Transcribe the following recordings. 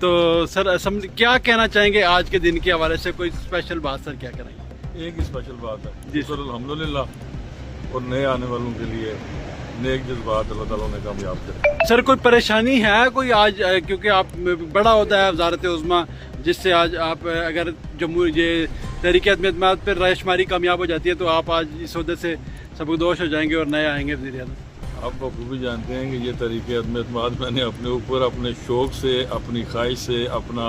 तो sir assembly क्या कहना चाहेंगे आज के दिन के हवाले से? कोई स्पेशल बात सर क्या करेंगे? एक ही स्पेशल बात है जी सर, अल्हम्दुलिल्लाह, और नए आने वालों के लिए नेक जज्बात अल्लाह ताला ने कामयाब करे। सर कोई परेशानी है कोई आज, क्योंकि आप बड़ा होता है वजारत उज़्मा, जिससे आज आप अगर जम्मू ये तहरीक अदम पर रायशुमारी कामयाब हो जाती है तो आप आज इस वजह से सबकदोश हो जाएंगे और नए आएंगे वज़ीर-ए-आज़म। आप बखूबी जानते हैं कि ये तहरीक अदम मैंने अपने ऊपर अपने शौक़ से, अपनी ख्वाहिश से, अपना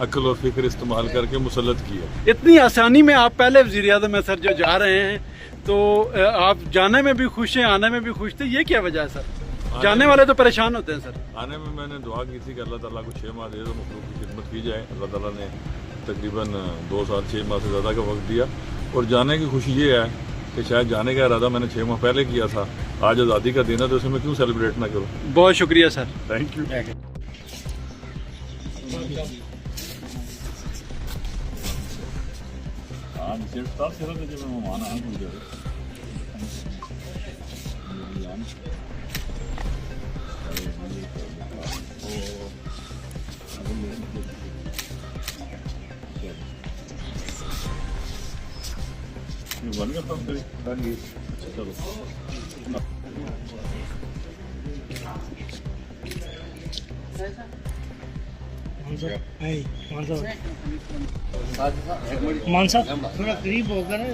अक्ल और फिक्र इस्तेमाल करके मुसल्लत की है। इतनी आसानी में आप पहले वज़ीर-ए-आज़म में सर जो जा रहे हैं, तो आप जाने में भी खुश हैं, आने में भी खुश थे, ये क्या वजह है सर? जाने वाले तो परेशान होते हैं सर। आने में मैंने दुआ की थी कि अल्लाह ताला को 6 माह दे दो, मखलूक की खिदमत की जाए। अल्लाह ताला ने तकरीबन 2 साल 6 माह से ज़्यादा का वक्त दिया, और जाने की खुशी ये है कि शायद जाने का इरादा मैंने 6 माह पहले किया था। आज आज़ादी का दिन है तो इसे मैं क्यों सेलिब्रेट ना करूँ। बहुत शुक्रिया सर, थैंक यू। मान साहब थोड़ा करीब होकर ना